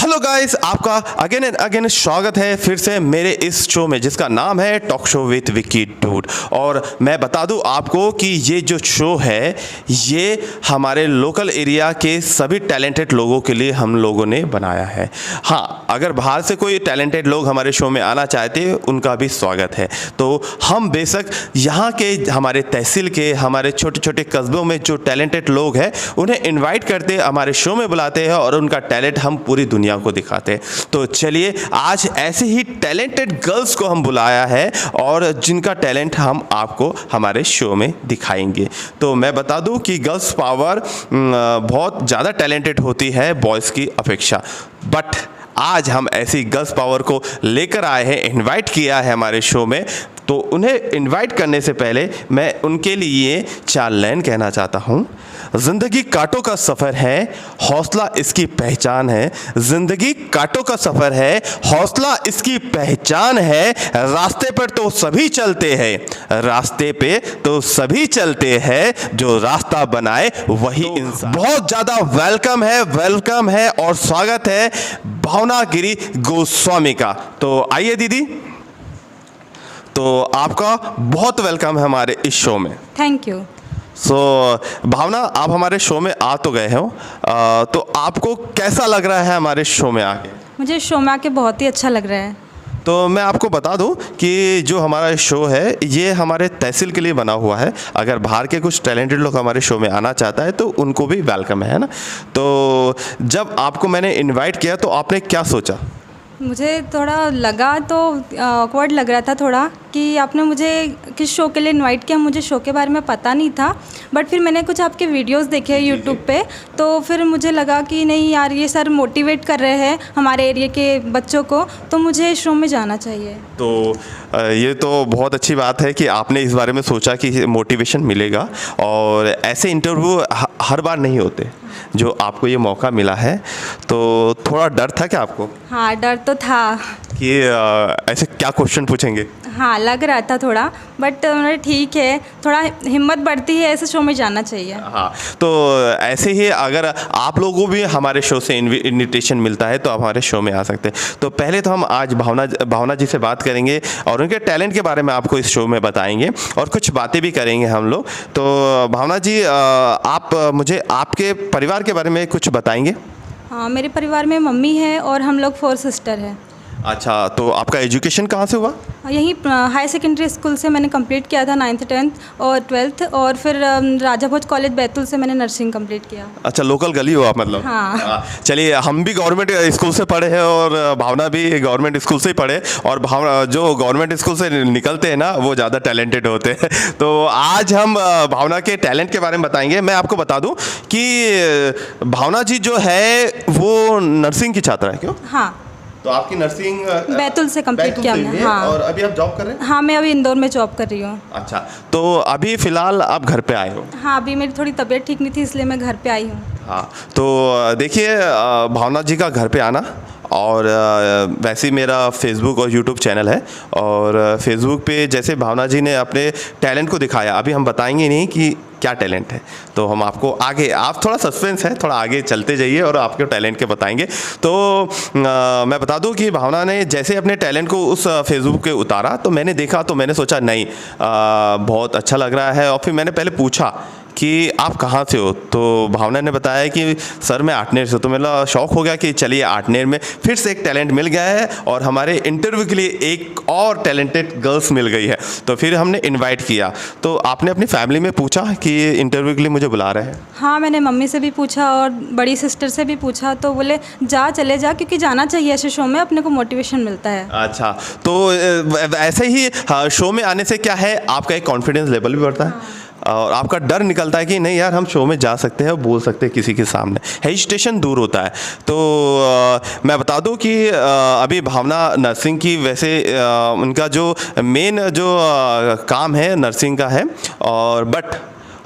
Hello guys, आपका again and again स्वागत है फिर से मेरे इस शो में जिसका नाम है talk show with Vicky dude. और मैं बता दूं आपको कि ये जो शो है ये हमारे लोकल एरिया के सभी टैलेंटेड लोगों के लिए हम लोगों ने बनाया है। हाँ, अगर बाहर से कोई टैलेंटेड लोग हमारे शो में आना चाहते हैं उनका भी स्वागत है। तो हम बेशक यहाँ के हमारे तहसील के हमारे छोटे छोटे कस्बों में जो टैलेंटेड लोग हैं उन्हें इन्वाइट करते, हमारे शो में बुलाते हैं और उनका टैलेंट हम पूरी दुनिया को दिखाते हैं। तो चलिए आज ऐसे ही टैलेंटेड गर्ल्स को हम बुलाया है और जिनका टैलेंट हम आपको हमारे शो में दिखाएंगे। तो मैं बता दूं कि गर्ल्स पावर बहुत ज़्यादा टैलेंटेड होती है बॉयज़ की अपेक्षा, बट आज हम ऐसी गर्ल्स पावर को लेकर आए हैं, इनवाइट किया है हमारे शो में। तो उन्हें इनवाइट करने से पहले मैं उनके लिए 4 लाइन कहना चाहता हूँ। ज़िंदगी कांटों का सफ़र है, हौसला इसकी पहचान है। ज़िंदगी कांटों का सफ़र है, हौसला इसकी पहचान है। रास्ते पर तो सभी चलते हैं, रास्ते पे तो सभी चलते हैं, जो रास्ता बनाए वही इंसान। बहुत ज़्यादा वेलकम है और स्वागत है भावना गिरी गोस्वामी का। तो आइए दीदी, तो आपका बहुत वेलकम है हमारे इस शो में। Thank you. भावना, आप हमारे शो में आ तो गए हो, तो आपको कैसा लग रहा है हमारे शो में आके? मुझे शो में आके बहुत ही अच्छा लग रहा है। तो मैं आपको बता दूं कि जो हमारा शो है ये हमारे तहसील के लिए बना हुआ है। अगर बाहर के कुछ टैलेंटेड लोग हमारे शो में आना चाहता है तो उनको भी वेलकम है ना। तो जब आपको मैंने इनवाइट किया तो आपने क्या सोचा? मुझे थोड़ा लगा तो ऑकवर्ड लग रहा था थोड़ा कि आपने मुझे किस शो के लिए इनवाइट किया। मुझे शो के बारे में पता नहीं था, बट फिर मैंने कुछ आपके वीडियोस देखे यूट्यूब पे, तो फिर मुझे लगा कि नहीं यार, ये सर मोटिवेट कर रहे हैं हमारे एरिया के बच्चों को, तो मुझे शो में जाना चाहिए। तो ये तो बहुत अच्छी बात है कि आपने इस बारे में सोचा कि मोटिवेशन मिलेगा, और ऐसे इंटरव्यू हर बार नहीं होते जो आपको ये मौका मिला है। तो थोड़ा डर था क्या आपको? हाँ, डर तो था कि ऐसे क्या क्वेश्चन पूछेंगे। हाँ, लग रहा था थोड़ा, बट ठीक है, थोड़ा हिम्मत बढ़ती है, ऐसे शो में जाना चाहिए। हाँ, तो ऐसे ही अगर आप लोगों को भी हमारे शो से इन्विटेशन मिलता है तो आप हमारे शो में आ सकते हैं। तो पहले तो हम आज भावना जी से बात करेंगे और उनके टैलेंट के बारे में आपको इस शो में बताएंगे और कुछ बातें भी करेंगे हम लोग। तो भावना जी, आप मुझे आपके परिवार के बारे में कुछ बताएंगे? हाँ, मेरे परिवार में मम्मी है और हम लोग 4 सिस्टर हैं। अच्छा, तो आपका एजुकेशन कहाँ से हुआ? यहीं हाई सेकेंडरी स्कूल से मैंने कंप्लीट किया था 9th 10th और 12th, और फिर राजा भोज कॉलेज बैतूल से मैंने नर्सिंग कंप्लीट किया। अच्छा, लोकल गली हो आप मतलब? हाँ। चलिए, हम भी गवर्नमेंट स्कूल से पढ़े हैं और भावना भी गवर्नमेंट स्कूल से ही पढ़े, और भावना जो गवर्नमेंट स्कूल से निकलते हैं ना वो ज़्यादा टैलेंटेड होते हैं। तो आज हम भावना के टैलेंट के बारे में बताएंगे। मैं आपको बता दूँ कि भावना जी जो है वो नर्सिंग की छात्रा है। क्यों? हाँ। तो आपकी नर्सिंग बैतूल से कंप्लीट किया हमने। हाँ। और अभी आप जॉब कर रहे हैं? हाँ, मैं अभी इंदौर में जॉब कर रही हूँ। अच्छा, तो अभी फ़िलहाल आप घर पे आए हो? हाँ, अभी मेरी थोड़ी तबीयत ठीक नहीं थी इसलिए मैं घर पे आई हूँ। हाँ, तो देखिए, भावना जी का घर पे आना, और वैसे ही मेरा फेसबुक और यूट्यूब चैनल है, और फेसबुक पे जैसे भावना जी ने अपने टैलेंट को दिखाया, अभी हम बताएंगे नहीं कि क्या टैलेंट है, तो हम आपको आगे, आप थोड़ा सस्पेंस है, थोड़ा आगे चलते जाइए और आपके टैलेंट के बताएंगे। तो मैं बता दूं कि भावना ने जैसे अपने टैलेंट को उस फेसबुक पे उतारा तो मैंने देखा, तो मैंने सोचा नहीं, बहुत अच्छा लग रहा है। और फिर मैंने पहले पूछा कि आप कहाँ से हो, तो भावना ने बताया कि सर मैं आठनेर से। तो मेरा शौक़ हो गया कि चलिए आठनेर में फिर से एक टैलेंट मिल गया है और हमारे इंटरव्यू के लिए एक और टैलेंटेड गर्ल्स मिल गई है। तो फिर हमने इनवाइट किया। तो आपने अपनी फैमिली में पूछा कि इंटरव्यू के लिए मुझे बुला रहे हैं? हाँ, मैंने मम्मी से भी पूछा और बड़ी सिस्टर से भी पूछा, तो बोले चले जा, क्योंकि जाना चाहिए ऐसे शो में, अपने को मोटिवेशन मिलता है। अच्छा, तो ऐसे ही शो में आने से क्या है, आपका एक कॉन्फिडेंस लेवल भी बढ़ता है। हाँ। और आपका डर निकलता है कि नहीं यार, हम शो में जा सकते हैं, बोल सकते हैं किसी के सामने, हेजिटेशन दूर होता है। तो मैं बता दूं कि अभी भावना नर्सिंग की, वैसे उनका जो मेन जो काम है नर्सिंग का है, और बट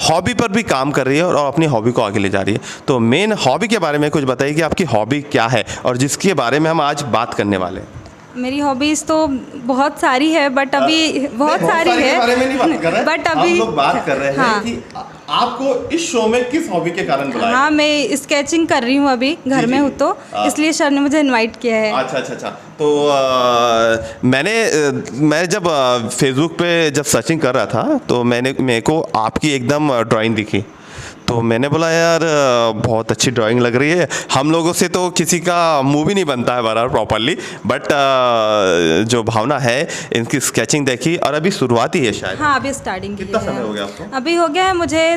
हॉबी पर भी काम कर रही है और अपनी हॉबी को आगे ले जा रही है। तो मेन हॉबी के बारे में कुछ बताइए कि आपकी हॉबी क्या है और जिसके बारे में हम आज बात करने वाले हैं। मेरी हॉबीज़ तो बहुत सारी है, बट अभी बहुत सारी है, बारे में नहीं बात कर रहे हैं, बट अभी हम लोग बात कर रहे हैं हाँ। कि आपको इस शो में किस हॉबी के कारण बुलाया? हाँ, मैं स्केचिंग कर रही हूँ अभी, घर में हूँ तो इसलिए सर ने मुझे इनवाइट किया है। अच्छा अच्छा अच्छा। तो मैं जब फेसबुक पे जब सर्चिंग कर रहा था तो मेरे को आपकी एकदम ड्राइंग दिखी, तो मैंने बोला यार बहुत अच्छी ड्राइंग लग रही है। हम लोगों से तो किसी का मुंह भी नहीं बनता है बराबर प्रॉपरली, बट जो भावना है इनकी स्केचिंग देखी और अभी शुरुआत ही है शायद। हाँ, अभी स्टार्टिंग की कितना है। समय हो गया आपको? अभी हो गया है मुझे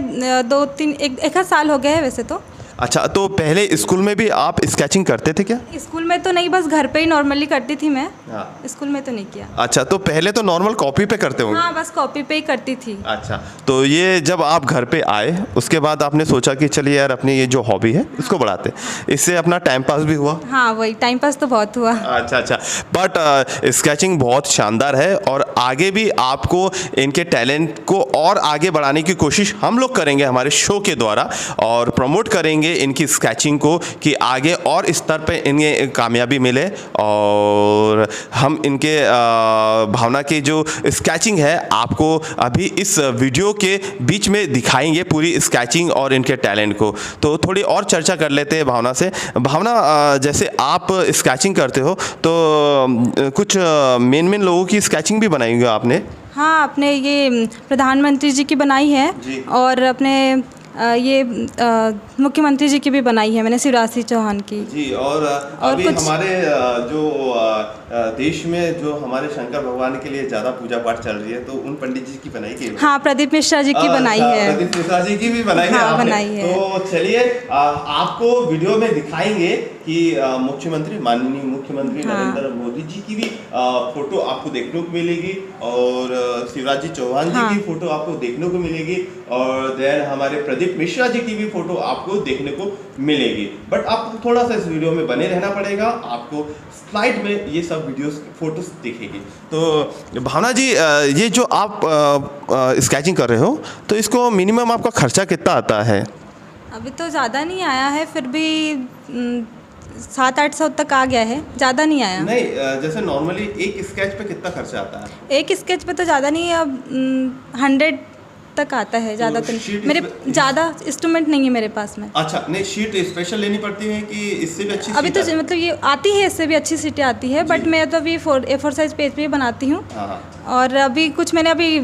2-3 एक आध साल हो गया है वैसे तो। अच्छा, तो पहले स्कूल में भी आप स्केचिंग करते थे क्या? स्कूल में तो नहीं, बस घर पे ही नॉर्मली करती थी मैं। हाँ। स्कूल में तो नहीं किया। अच्छा, तो पहले तो नॉर्मल कॉपी पे करते होंगे? हाँ, बस कॉपी पे ही करती थी। अच्छा, तो ये जब आप घर पे आए उसके बाद आपने सोचा कि चलिए यार अपनी ये जो हॉबी है इसको बढ़ाते, इससे अपना टाइम पास भी हुआ? हाँ, वही टाइम पास तो बहुत हुआ। अच्छा अच्छा। बट स्केचिंग बहुत शानदार है और आगे भी आपको इनके टैलेंट को और आगे बढ़ाने की कोशिश हम लोग करेंगे हमारे शो के द्वारा, और प्रमोट करेंगे इनकी स्केचिंग को कि आगे और स्तर पे इन्हें कामयाबी मिले। और हम इनके भावना की जो स्केचिंग है आपको अभी इस वीडियो के बीच में दिखाएंगे, पूरी स्केचिंग और इनके टैलेंट को। तो थोड़ी और चर्चा कर लेते हैं भावना से। भावना, जैसे आप स्केचिंग करते हो तो कुछ मेन लोगों की स्केचिंग भी बनाई होगी आपने? हाँ, अपने ये प्रधानमंत्री जी की बनाई है और अपने ये मुख्यमंत्री जी की भी बनाई है मैंने, शिवराज सिंह चौहान की जी। और अभी हमारे जो देश में जो हमारे शंकर भगवान के लिए ज़्यादा पूजा पाठ चल रही है, तो उन पंडित जी की बनाई की? हाँ, प्रदीप मिश्रा जी की बनाई है। प्रदीप मिश्रा जी की भी बनाई है? हाँ, आपने? बनाई है। तो चलिए आपको वीडियो में दिखाएंगे कि माननीय मुख्यमंत्री नरेंद्र मोदी जी की भी फोटो आपको देखने को मिलेगी, और शिवराज जी चौहान जी की फोटो आपको देखने को मिलेगी, और देन हमारे प्रदीप मिश्रा जी की भी फोटो आपको देखने को मिलेगी। बट आपको थोड़ा सा इस वीडियो में बने रहना पड़ेगा, आपको स्लाइड में ये सब वीडियोस फोटोस दिखेगी। तो भावना जी, ये जो आप स्केचिंग कर रहे हो तो इसको मिनिमम आपका खर्चा कितना आता है? अभी तो ज़्यादा नहीं आया है, फिर भी 700-800 तक आ गया है, ज़्यादा नहीं आया। नहीं, जैसे नॉर्मली एक स्केच पे कितना खर्चा आता है? एक स्केच पे तो ज़्यादा नहीं है, अब 100 तक आता है, ज़्यादा तो नहीं। मेरे ज़्यादा इंस्ट्रूमेंट नहीं है मेरे पास में। अच्छा, नहीं शीट स्पेशल लेनी पड़ती है कि इससे भी अच्छी? अभी तो मतलब ये आती है, इससे भी अच्छी सीटें आती है, बट मैं तो अभी A4 साइज पेज पे ही बनाती हूँ। और अभी कुछ मैंने अभी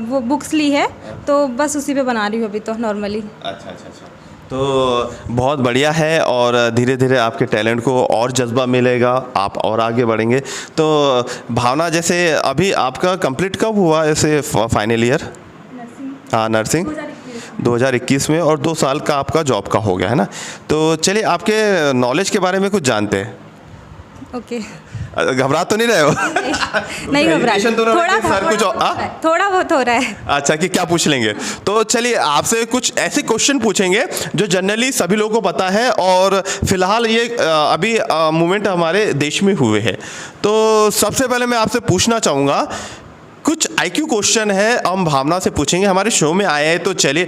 वो बुक्स ली है तो बस उसी पे बना रही हूँ अभी तो नॉर्मली। अच्छा अच्छा अच्छा। तो बहुत बढ़िया है, और धीरे धीरे आपके टैलेंट को और जज्बा मिलेगा, आप और आगे बढ़ेंगे। तो भावना, जैसे अभी आपका कंप्लीट कब हुआ ऐसे फाइनल ईयर? हाँ, नर्सिंग 2021 में, और 2 साल का आपका जॉब का हो गया है ना। तो चलिए आपके नॉलेज के बारे में कुछ जानते हैं। ओके। घबरा तो नहीं रहे हो? नहीं घबरा, थोड़ा बहुत हो रहा है। अच्छा, कि क्या पूछ लेंगे? तो चलिए आपसे कुछ ऐसे क्वेश्चन पूछेंगे जो जनरली सभी लोगों को पता है, और फिलहाल ये अभी मूवमेंट हमारे देश में हुए हैं। तो सबसे पहले मैं आपसे पूछना चाहूँगा, कुछ IQ क्वेश्चन है, हम भावना से पूछेंगे। हमारे शो में आए हैं तो चलिए,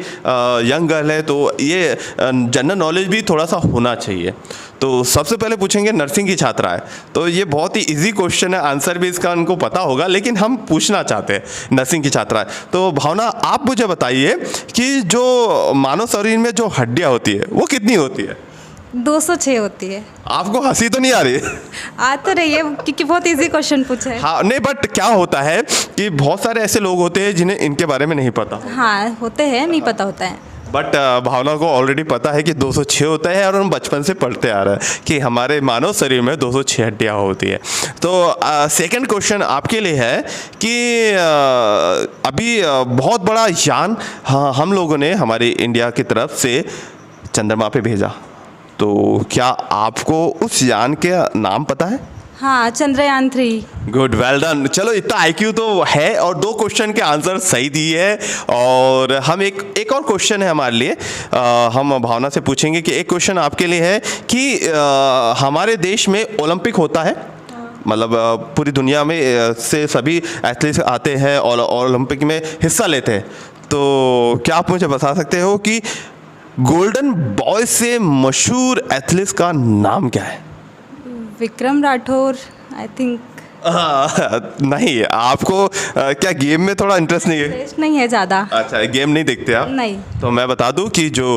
यंग गर्ल है तो ये जनरल नॉलेज भी थोड़ा सा होना चाहिए। तो सबसे पहले पूछेंगे, नर्सिंग की छात्रा है तो ये बहुत ही इजी क्वेश्चन है, आंसर भी इसका उनको पता होगा, लेकिन हम पूछना चाहते हैं, नर्सिंग की छात्रा है। तो भावना, आप मुझे बताइए कि जो मानव शरीर में जो हड्डियाँ होती है वो कितनी होती है? 206 होती है। आपको हंसी तो नहीं आ रही? आ तो रही है, क्योंकि बहुत इजी क्वेश्चन पूछा है। हाँ, नहीं, बट क्या होता है कि बहुत सारे ऐसे लोग होते हैं जिन्हें इनके बारे में नहीं पता। हाँ, होते हैं, नहीं पता होता है। बट भावना को ऑलरेडी पता है कि 206 होता है, और हम बचपन से पढ़ते आ रहे हैं कि हमारे मानव शरीर में 206 हड्डियाँ होती है। तो सेकंड क्वेश्चन आपके लिए है कि अभी बहुत बड़ा यान हम लोगों ने हमारी इंडिया की तरफ से चंद्रमा पे भेजा, तो क्या आपको उस यान के नाम पता है? हाँ, चंद्रयान 3। Good, well done. चलो, इतना IQ तो है, और 2 क्वेश्चन के आंसर सही दिए है। और हम एक और क्वेश्चन है हमारे लिए, हम भावना से पूछेंगे कि एक क्वेश्चन आपके लिए है कि हमारे देश में ओलंपिक होता है, मतलब पूरी दुनिया में से सभी एथलीट्स आते हैं और ओलंपिक में हिस्सा लेते हैं। तो क्या आप मुझे बता सकते हो कि गोल्डन बॉय से मशहूर एथलीट्स का नाम क्या है? Vikram Rathore, I think. नहीं, आपको क्या गेम में थोड़ा इंटरेस्ट नहीं है? इंटरेस्ट नहीं है ज़्यादा। अच्छा, गेम नहीं देखते आप? नहीं। तो मैं बता दूं कि जो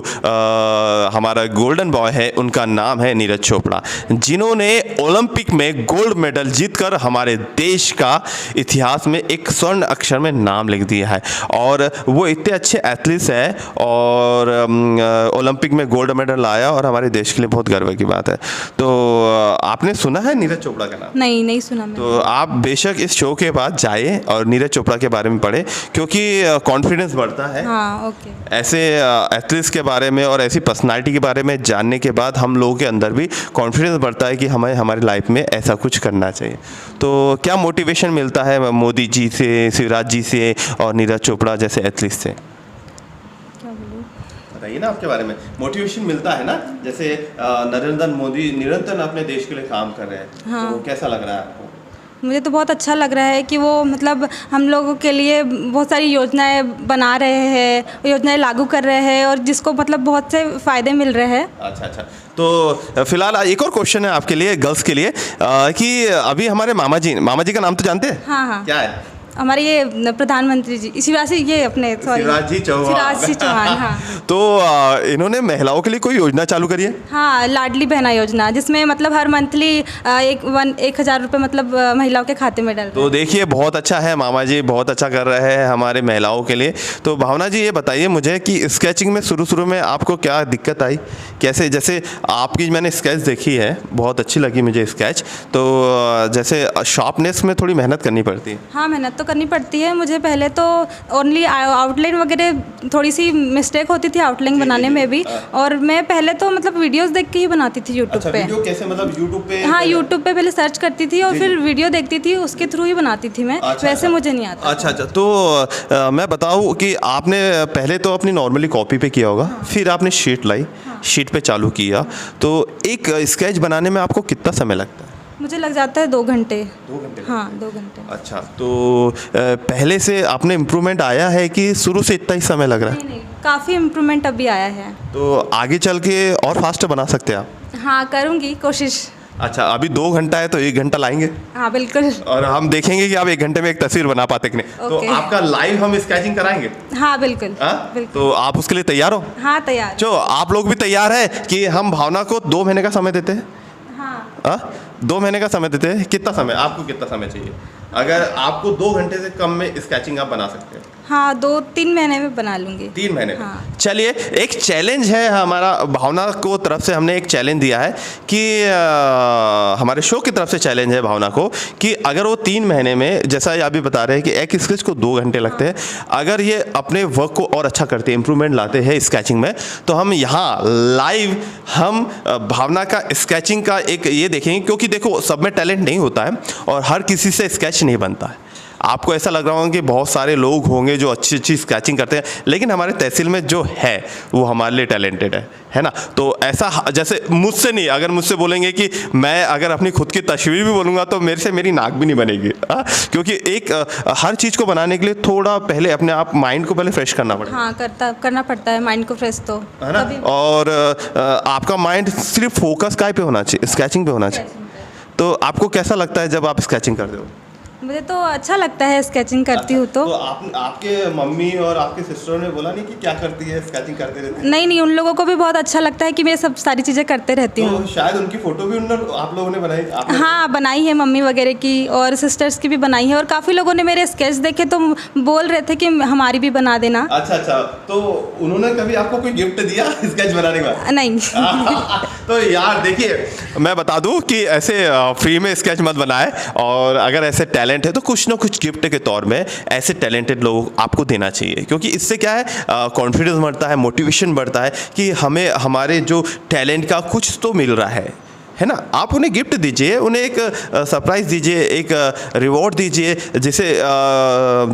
हमारा गोल्डन बॉय है उनका नाम है नीरज चोपड़ा, जिन्होंने ओलंपिक में गोल्ड मेडल जीतकर हमारे देश का इतिहास में एक स्वर्ण अक्षर में नाम लिख दिया है। और वो इतने अच्छे एथलीट्स हैं और ओलंपिक में गोल्ड मेडल लाया और हमारे देश के लिए बहुत गर्व की बात है। तो आपने सुना है नीरज चोपड़ा का नाम? नहीं सुना मैंने। तो आप बेशक इस शो के बाद जाइए और नीरज चोपड़ा के बारे में पढ़ें, क्योंकि कॉन्फिडेंस बढ़ता है। हाँ, ओके। ऐसे एथलीट्स के बारे में और ऐसी पर्सनालिटी के बारे में जानने के बाद हम लोगों के अंदर भी कॉन्फिडेंस बढ़ता है कि हमें हमारी लाइफ में ऐसा कुछ करना चाहिए। तो क्या मोटिवेशन मिलता है मोदी जी से, शिवराज जी से और नीरज चोपड़ा जैसे एथलीट्स से? क्या बोलूं? बताइए ना, आपके बारे में मोटिवेशन मिलता है ना, जैसे नरेंद्र मोदी निरंतर अपने देश के लिए काम कर रहे हैं। हाँ। तो कैसा लग रहा है आपको? मुझे तो बहुत अच्छा लग रहा है कि वो मतलब हम लोगों के लिए बहुत सारी योजनाएं बना रहे हैं, योजनाएं लागू कर रहे हैं और जिसको मतलब बहुत से फ़ायदे मिल रहे हैं। अच्छा। तो फिलहाल एक और क्वेश्चन है आपके लिए, गर्ल्स के लिए, कि अभी हमारे मामा जी का नाम तो जानते हैं? हाँ। क्या है? हमारे ये प्रधानमंत्री जी शिवराज ये अपने शिवराज जी चौहान। हाँ। तो इन्होंने महिलाओं के लिए कोई योजना चालू करी है? हाँ, लाडली बहना योजना, जिसमें मतलब हर मंथली 1,000 रुपये मतलब महिलाओं के खाते में डल। तो देखिए, बहुत अच्छा है, मामा जी बहुत अच्छा कर रहे हैं हमारे महिलाओं के लिए। तो भावना जी, ये बताइए मुझे कि स्केचिंग में शुरू में आपको क्या दिक्कत आई? कैसे, जैसे आपकी मैंने स्केच देखी है, बहुत अच्छी लगी मुझे स्केच। तो जैसे शार्पनेस में थोड़ी मेहनत करनी पड़ती है। हाँ, मेहनत तो करनी पड़ती है। मुझे पहले तो ओनली आउटलाइन वगैरह थोड़ी सी मिस्टेक होती थी आउटलाइन बनाने में भी। और मैं पहले तो मतलब वीडियोस देख के ही बनाती थी यूट्यूब पे। वीडियो कैसे, मतलब यूट्यूब पे? हाँ, यूट्यूब पे पहले सर्च करती थी और फिर वीडियो देखती थी, उसके थ्रू ही बनाती थी मैं। वैसे मुझे नहीं आता। अच्छा। तो मैं बताऊँ कि आपने पहले तो अपनी नॉर्मली कॉपी पे किया होगा, फिर आपने शीट लाई, शीट पे चालू किया। तो एक स्केच बनाने में आपको कितना समय लगता है? मुझे लग जाता है 2 घंटे। 2 घंटे? हाँ, 2 घंटे। अच्छा। तो पहले से आपने इम्प्रूवमेंट आया है कि शुरू से इतना ही समय लग रहा है? नहीं, काफ़ी इम्प्रूवमेंट अभी आया है। तो आगे चल के और फास्ट बना सकते हैं आप? हाँ, करूँगी कोशिश। अच्छा, अभी 2 घंटा है तो 1 घंटा लाएंगे हाँ, बिल्कुल। और हम देखेंगे कि आप 1 घंटे में एक तस्वीर बना पाते कि नहीं। तो आपका लाइव हम स्केचिंग कराएंगे? हाँ, बिल्कुल। बिल्कुल। तो आप उसके लिए तैयार हो? हाँ, तैयार। जो आप लोग भी तैयार है कि हम भावना को 2 महीने का समय देते हैं? हाँ। 2 महीने का समय देते हैं। कितना समय, आपको कितना समय चाहिए? अगर आपको 2 घंटे से कम में स्केचिंग आप बना सकते हैं? हाँ, 2-3 महीने में बना लूँगी। 3 महीने में? हाँ। चलिए, एक चैलेंज है हमारा, भावना को तरफ से हमने एक चैलेंज दिया है कि हमारे शो की तरफ से चैलेंज है भावना को कि अगर वो 3 महीने में, जैसा ये अभी बता रहे हैं कि एक स्केच को 2 घंटे लगते हैं, अगर ये अपने वर्क को और अच्छा करते हैं, इंप्रूवमेंट लाते हैं स्केचिंग में, तो हम यहाँ लाइव हम भावना का स्केचिंग का एक ये देखेंगे। क्योंकि देखो, सब में टैलेंट नहीं होता है और हर किसी से स्केच नहीं बनता है। आपको ऐसा लग रहा होगा कि बहुत सारे लोग होंगे जो अच्छी स्केचिंग करते हैं, लेकिन हमारे तहसील में जो है वो हमारे लिए टैलेंटेड है ना। तो ऐसा, जैसे मुझसे नहीं, अगर मुझसे बोलेंगे कि मैं अगर अपनी खुद की तस्वीर भी बोलूँगा तो मेरे से मेरी नाक भी नहीं बनेगी। क्योंकि एक हर चीज़ को बनाने के लिए थोड़ा पहले अपने आप माइंड को पहले फ्रेश करना पड़ेगा। हाँ, करना पड़ता है माइंड को फ्रेश, तो है ना। और आपका माइंड सिर्फ फोकस काय पे होना चाहिए? स्केचिंग पे होना चाहिए। तो आपको कैसा लगता है जब आप स्केचिंग करते हो? मुझे तो अच्छा लगता है स्केचिंग करती हूँ तो आपके मम्मी और आपके सिस्टर ने बोला नहीं कि क्या करती है, स्केचिंग करते रहती है? नहीं, उन लोगों को भी बहुत अच्छा लगता है कि मैं सब सारी चीज़ें करते रहती हूँ। तो शायद उनकी फ़ोटो भी आप लोगों ने बनाई? हाँ, बनाई है मम्मी वगैरह की और सिस्टर्स की भी बनाई है। और काफ़ी लोगों ने मेरे स्केच देखे तो बोल रहे थे कि हमारी भी बना देना। अच्छा। तो उन्होंने कभी आपको कोई गिफ्ट दिया स्केच बनाने का? नहीं। तो यार देखिए, मैं बता दूं कि ऐसे फ्री में स्केच मत बनाए, और अगर ऐसे टैलेंट है तो कुछ ना कुछ गिफ्ट के तौर में ऐसे टैलेंटेड लोगों आपको देना चाहिए। क्योंकि इससे क्या है, कॉन्फिडेंस बढ़ता है, मोटिवेशन बढ़ता है कि हमें हमारे जो टैलेंट का कुछ तो मिल रहा है ना। आप उन्हें गिफ्ट दीजिए, उन्हें एक सरप्राइज़ दीजिए, एक रिवॉर्ड दीजिए, जिसे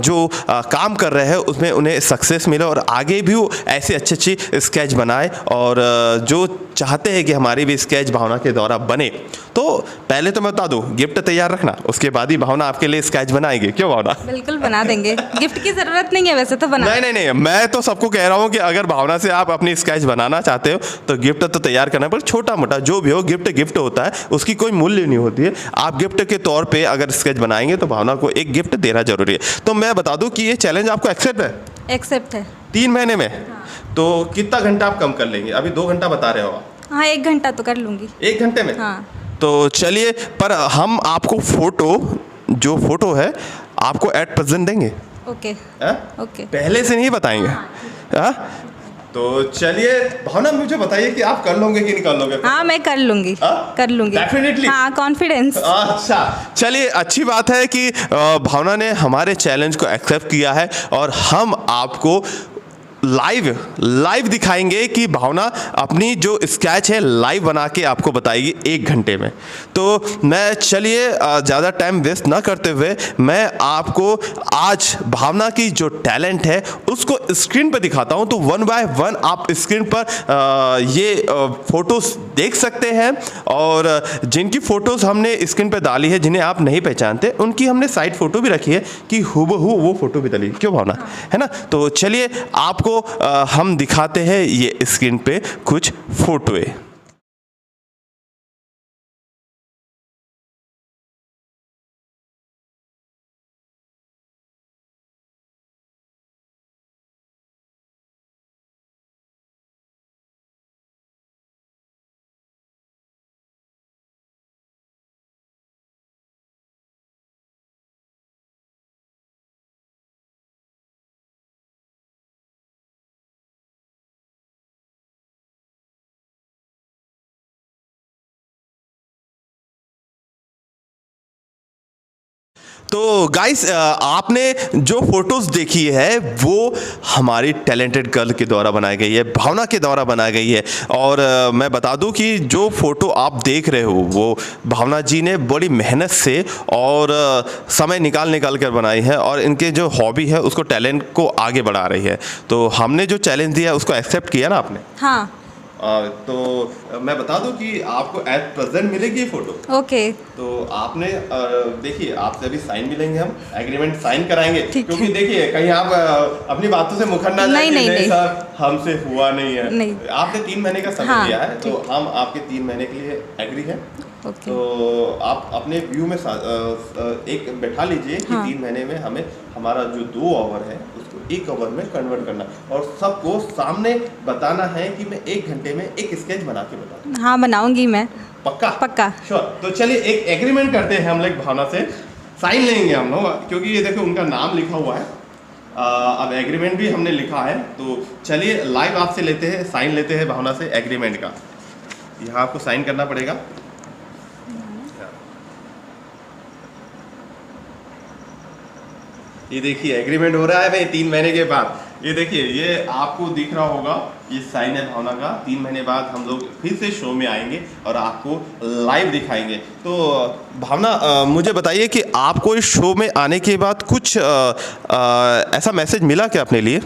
जो काम कर रहे हैं उसमें उन्हें सक्सेस मिले और आगे भी वो ऐसे अच्छी स्केच बनाए और जो चाहते हैं कि हमारी भी स्केच भावना के द्वारा बने, तो पहले तो मैं बता दूं, गिफ्ट तैयार रखना, उसके बाद ही भावना आपके लिए स्केच बनाएगी। क्यों भावना? बिल्कुल बना देंगे, गिफ्ट की ज़रूरत नहीं है वैसे तो बना। नहीं, मैं तो सबको कह रहा हूँ कि अगर भावना से आप अपनी स्केच बनाना चाहते हो तो गिफ्ट तो तैयार करना, पर छोटा मोटा जो भी हो, गिफ्ट होता है, उसकी कोई मूल्य नहीं होती है। आप गिफ्ट के तौर पे अगर स्केच बनाएंगे तो भावना को एक गिफ्ट देना जरूरी है। तो मैं बता दूं कि ये चैलेंज आपको एक्सेप्ट है? एक्सेप्ट है। 3 महीने में? तो कितना घंटा आप कम कर लेंगे? अभी 2 घंटा बता रहे हो आप। हाँ, 1 घंटा तो कर लूँगी। 1 घंटे में? हाँ। तो चलिए, पर हम आपको जो फोटो है आपको एट प्रेजेंट देंगे। ओके। ओके, पहले से नहीं बताएंगे। हाँ? तो चलिए भावना, मुझे बताइए कि आप कर लोगे कि नहीं कर लोगे? हाँ, मैं कर लूँगी। कर लूँगी डेफिनेटली। हाँ, कॉन्फिडेंस। अच्छा, चलिए, अच्छी बात है कि भावना ने हमारे चैलेंज को एक्सेप्ट किया है और हम आपको लाइव दिखाएंगे कि भावना अपनी जो स्केच है लाइव बना के आपको बताएगी 1 घंटे में। तो मैं चलिए ज़्यादा टाइम वेस्ट ना करते हुए मैं आपको आज भावना की जो टैलेंट है उसको स्क्रीन पर दिखाता हूं। तो 1 बाय 1 आप स्क्रीन पर ये फोटोज देख सकते हैं, और जिनकी फ़ोटोज़ हमने स्क्रीन पर डाली है, जिन्हें आप नहीं पहचानते, उनकी हमने साइड फ़ोटो भी रखी है कि हूबहू वो फ़ोटो भी डाली। क्यों भावना? है ना? तो चलिए आपको हम दिखाते हैं ये स्क्रीन पे कुछ फोटोएं। तो गाइस, आपने जो फोटोज़ देखी है वो हमारी टैलेंटेड गर्ल के द्वारा बनाई गई है, भावना के द्वारा बनाई गई है। और मैं बता दूं कि जो फ़ोटो आप देख रहे हो वो भावना जी ने बड़ी मेहनत से और समय निकाल कर बनाई है, और इनके जो हॉबी है उसको, टैलेंट को आगे बढ़ा रही है। तो हमने जो चैलेंज दिया है उसको एक्सेप्ट किया ना आपने? हाँ। तो मैं बता दूं कि आपको एट प्रेजेंट मिलेगी ये फोटो। ओके। तो आपने देखिए, आपसे अभी साइन मिलेंगे, हम एग्रीमेंट साइन कराएंगे, क्योंकि देखिए कहीं आप अपनी बातों से मुखर ना जाए कि नहीं सर हमसे हुआ नहीं है। नहीं। आपने 3 महीने का समय दिया है, तो हम आपके 3 महीने के लिए एग्री है। ओके। तो आप अपने व्यू में एक बैठा लीजिए कि 3 महीने में हमें हमारा जो 2 आवर है उसको 1 आवर में कन्वर्ट करना, और सबको सामने बताना है कि मैं 1 घंटे में एक स्केच बना के बता। हाँ, बनाऊंगी मैं। पक्का। श्योर। तो चलिए एक एग्रीमेंट करते हैं हम लोग, भावना से साइन लेंगे हम लोग, क्योंकि ये देखो उनका नाम लिखा हुआ है। अब एग्रीमेंट भी हमने लिखा है, तो चलिए लाइव आपसे लेते हैं, साइन लेते हैं भावना से एग्रीमेंट का। यहाँ आपको साइन करना पड़ेगा। ये देखिए एग्रीमेंट हो रहा है भाई 3 महीने के बाद। ये देखिए, ये आपको दिख रहा होगा, ये साइन है भावना का। 3 महीने बाद हम लोग फिर से शो में आएंगे और आपको लाइव दिखाएंगे। तो भावना, मुझे बताइए कि आपको इस शो में आने के बाद कुछ ऐसा मैसेज मिला क्या अपने लिए?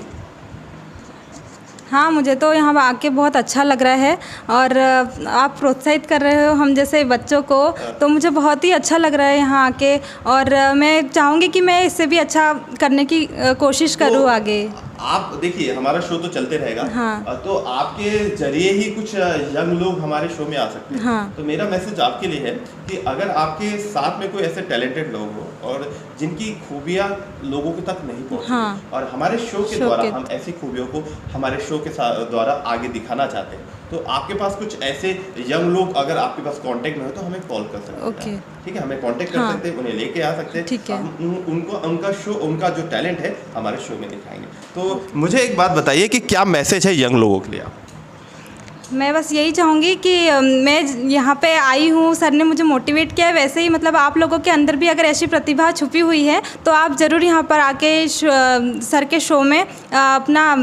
हाँ, मुझे तो यहाँ आके बहुत अच्छा लग रहा है, और आप प्रोत्साहित कर रहे हो हम जैसे बच्चों को, तो मुझे बहुत ही अच्छा लग रहा है यहाँ आके। और मैं चाहूँगी कि मैं इससे भी अच्छा करने की कोशिश करूँ आगे। आप देखिए, हमारा शो तो चलते रहेगा। हाँ। तो आपके जरिए ही कुछ यंग लोग हमारे शो में आ सकते हैं। हाँ। तो मेरा मैसेज आपके लिए है कि अगर आपके साथ में कोई ऐसे टैलेंटेड लोग हो और जिनकी खूबियाँ लोगों के तक नहीं पहुँचती, हाँ, और हमारे शो के द्वारा हम ऐसी खूबियों को हमारे शो के द्वारा आगे दिखाना चाहते हैं, तो आपके पास कुछ ऐसे यंग लोग अगर आपके पास कांटेक्ट में हो तो हमें कॉल कर सकते हैं। ठीक है, हमें कांटेक्ट कर सकते हैं, उन्हें लेके आ सकते हैं। ठीक है। उनको उनका शो, उनका जो टैलेंट है हमारे शो में दिखाएंगे। तो मुझे एक बात बताइए कि क्या मैसेज है यंग लोगों के लिए? मैं बस यही चाहूँगी कि मैं यहाँ पे आई हूँ, सर ने मुझे मोटिवेट किया है, वैसे ही मतलब आप लोगों के अंदर भी अगर ऐसी प्रतिभा छुपी हुई है तो आप ज़रूर यहाँ पर आके सर के शो में अपना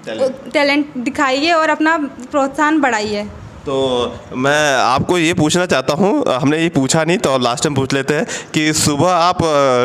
टैलेंट दिखाइए और अपना प्रोत्साहन बढ़ाइए। तो मैं आपको ये पूछना चाहता हूँ, हमने ये पूछा नहीं तो लास्ट टाइम पूछ लेते हैं कि सुबह आप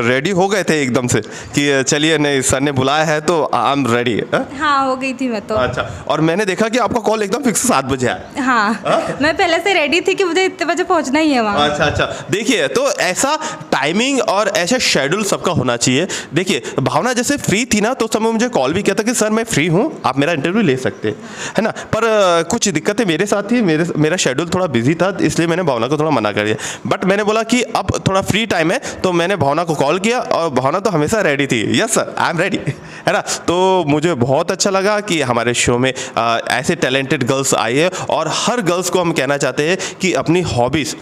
रेडी हो गए थे एकदम से कि चलिए नहीं सर ने बुलाया है तो आई एम रेडी? हाँ, हो गई थी मैं तो। अच्छा, और मैंने देखा कि आपका कॉल एकदम फिक्स 7 बजे आया। हाँ, मैं पहले से रेडी थी कि मुझे इतने बजे पहुंचना ही है वहाँ। अच्छा, देखिए तो ऐसा टाइमिंग और ऐसा शेड्यूल सबका होना चाहिए। देखिए भावना जैसे फ्री थी ना तो समय मुझे कॉल भी किया था कि सर मैं फ्री हूँ, आप मेरा इंटरव्यू ले सकते है ना, पर कुछ दिक्कतें मेरे साथ थी, मेरा शेड्यूल थोड़ा बिजी था, इसलिए मैंने भावना को थोड़ा मना कर दिया। बट मैंने बोला कि अब थोड़ा फ्री टाइम है तो मैंने भावना को कॉल किया और भावना तो हमेशा रेडी थी। Yes sir, I am ready, है ना। तो मुझे बहुत अच्छा लगा कि हमारे शो में ऐसे टैलेंटेड गर्ल्स आई है, और हर गर्ल्स को हम कहना चाहते हैं कि अपनी हॉबीज़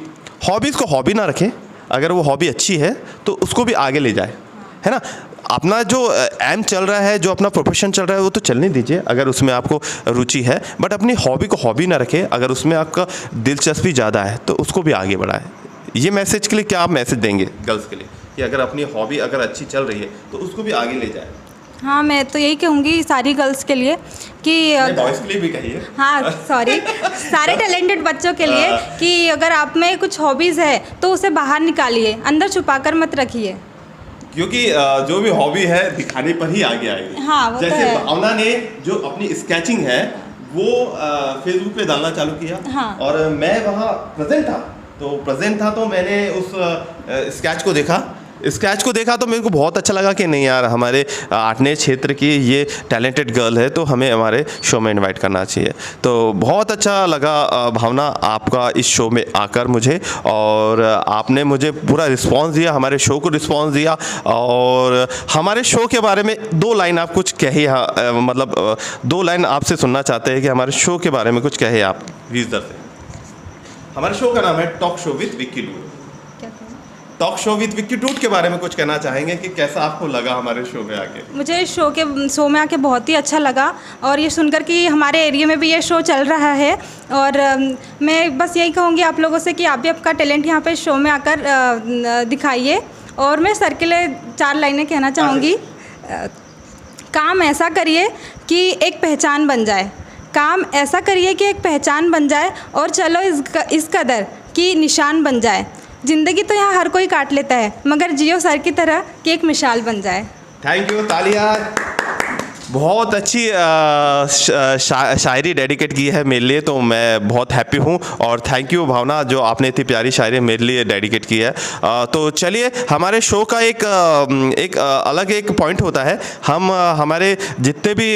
को हॉबी ना रखें, अगर वो हॉबी अच्छी है तो उसको भी आगे ले जाए, है ना। अपना जो एम चल रहा है, जो अपना प्रोफेशन चल रहा है वो तो चलने दीजिए अगर उसमें आपको रुचि है, बट अपनी हॉबी को हॉबी ना रखें, अगर उसमें आपका दिलचस्पी ज़्यादा है तो उसको भी आगे बढ़ाएं। ये मैसेज के लिए क्या आप मैसेज देंगे गर्ल्स के लिए कि अगर अपनी हॉबी अगर अच्छी चल रही है तो उसको भी आगे ले जाए? हाँ, मैं तो यही कहूँगी सारी गर्ल्स के लिए कि बॉयज़ के लिए भी कहिए। हाँ सॉरी, सारे टैलेंटेड बच्चों के लिए कि अगर आप में कुछ हॉबीज़ है तो उसे बाहर निकालिए, अंदर छुपाकर मत रखिए, क्योंकि जो भी हॉबी है दिखाने पर ही आगे आएगी। हाँ, वो जैसे तो है। भावना ने जो अपनी स्केचिंग है वो फेसबुक पे डालना चालू किया। हाँ। और मैं वहाँ प्रेजेंट था तो मैंने उस स्केच को देखा तो मेरे को बहुत अच्छा लगा कि नहीं यार, हमारे आठनेर क्षेत्र की ये टैलेंटेड गर्ल है तो हमें हमारे शो में इनवाइट करना चाहिए। तो बहुत अच्छा लगा भावना आपका इस शो में आकर मुझे, और आपने मुझे पूरा रिस्पांस दिया, हमारे शो को रिस्पांस दिया, और हमारे शो के बारे में 2 लाइन आप कुछ कहिए। मतलब 2 लाइन आपसे सुनना चाहते हैं कि हमारे शो के बारे में कुछ कहिए आप व्यूज़र से। हमारे शो का नाम है talk show with Vicky dude. Talk show with Vicky dude के बारे में कुछ कहना चाहेंगे कि कैसा आपको लगा हमारे शो में आके? मुझे शो में आके बहुत ही अच्छा लगा, और ये सुनकर कि हमारे एरिया में भी ये शो चल रहा है, और मैं बस यही कहूँगी आप लोगों से कि आप भी आपका टैलेंट यहाँ पे शो में आकर दिखाइए। और मैं सर के लिए 4 लाइनें कहना चाहूँगी। काम ऐसा करिए कि एक पहचान बन जाए, काम ऐसा करिए कि एक पहचान बन जाए, और चलो इस कदर कि निशान बन जाए। ज़िंदगी तो यहाँ हर कोई काट लेता है, मगर जियो सर की तरह कि एक मिसाल बन जाए। थैंक यू, तालियां। बहुत अच्छी शायरी डेडिकेट की है मेरे लिए, तो मैं बहुत हैप्पी हूँ, और थैंक यू भावना जो आपने इतनी प्यारी शायरी मेरे लिए डेडिकेट की है। तो चलिए, हमारे शो का एक अलग एक पॉइंट होता है, हम हमारे जितने भी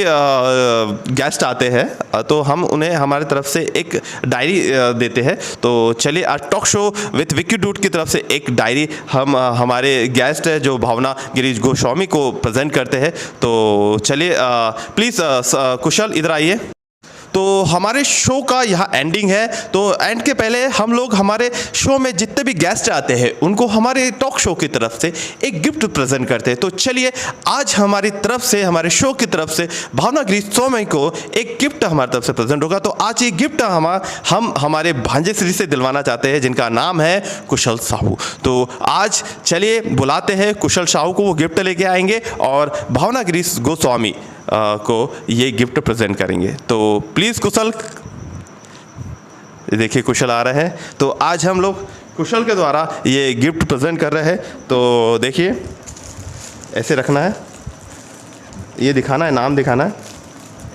गेस्ट आते हैं तो हम उन्हें हमारे तरफ से एक डायरी देते हैं। तो चलिए आज talk show with Vicky dude की तरफ से एक डायरी हम हमारे गेस्ट है जो भावना गिरीश गोस्वामी को प्रेजेंट करते हैं। तो चलिए प्लीज़ कुशल इधर आइए। तो हमारे शो का यहाँ एंडिंग है, तो एंड के पहले हम लोग हमारे शो में जितने भी गेस्ट आते हैं उनको हमारे टॉक शो की तरफ से एक गिफ्ट प्रेजेंट करते हैं। तो चलिए आज हमारी तरफ से, हमारे शो की तरफ से भावना गिरीश गोस्वामी को एक गिफ्ट हमारी तरफ से प्रेजेंट होगा। तो आज ये गिफ्ट हम हमारे भांजे श्री से दिलवाना चाहते हैं जिनका नाम है कुशल साहू। तो आज चलिए बुलाते हैं कुशल साहू को, वो गिफ्ट लेके आएंगे और भावना गिरीश गोस्वामी को ये गिफ्ट प्रेजेंट करेंगे। तो प्लीज़ कुशल, देखिए कुशल आ रहे हैं। तो आज हम लोग कुशल के द्वारा ये गिफ्ट प्रेजेंट कर रहे हैं। तो देखिए ऐसे रखना है, ये दिखाना है, नाम दिखाना है,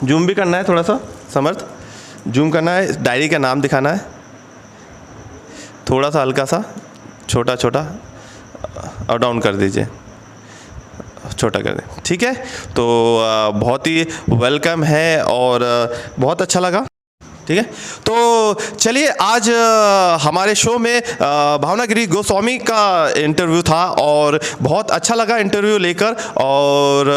जूम भी करना है, थोड़ा सा समर्थ जूम करना है, डायरी का नाम दिखाना है, थोड़ा सा हल्का सा छोटा छोटा और डाउन कर दीजिए, छोटा कर दें, ठीक है। तो बहुत ही वेलकम है और बहुत अच्छा लगा, ठीक है। तो चलिए आज हमारे शो में भावना गिरीश गोस्वामी का इंटरव्यू था और बहुत अच्छा लगा इंटरव्यू लेकर, और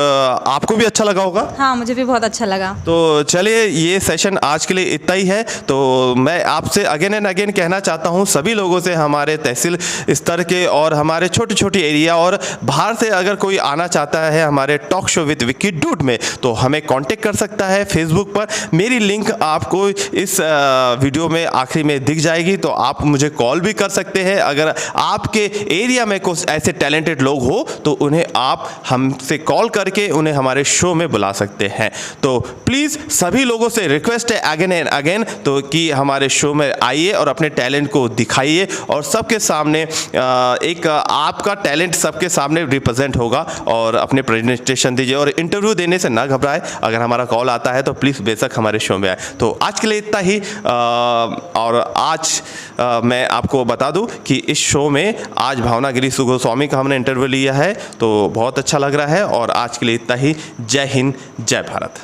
आपको भी अच्छा लगा होगा। हाँ, मुझे भी बहुत अच्छा लगा। तो चलिए ये सेशन आज के लिए इतना ही है। तो मैं आपसे अगेन एंड अगेन कहना चाहता हूँ सभी लोगों से, हमारे तहसील स्तर के और हमारे छोटे छोटे एरिया और बाहर से अगर कोई आना चाहता है हमारे talk show with Vicky dude में, तो हमें कांटेक्ट कर सकता है फेसबुक पर। मेरी लिंक आपको इस वीडियो में आखिरी में दिख जाएगी, तो आप मुझे कॉल भी कर सकते हैं। अगर आपके एरिया में कुछ ऐसे टैलेंटेड लोग हो तो उन्हें आप हमसे कॉल करके उन्हें हमारे शो में बुला सकते हैं। तो प्लीज़ सभी लोगों से रिक्वेस्ट है अगेन एंड अगेन, तो कि हमारे शो में आइए और अपने टैलेंट को दिखाइए और सबके सामने एक आपका टैलेंट सबके सामने रिप्रेजेंट होगा और अपने प्रेजेंटेशन दीजिए। और इंटरव्यू देने से ना घबराए, अगर हमारा कॉल आता है तो प्लीज़ बेशक हमारे शो में आए। तो आज के लिए इतना ही। और आज मैं आपको बता दूं कि इस शो में आज भावना गिरी गोस्वामी का हमने इंटरव्यू लिया है, तो बहुत अच्छा लग रहा है। और आज के लिए इतना ही। जय हिंद, जय भारत।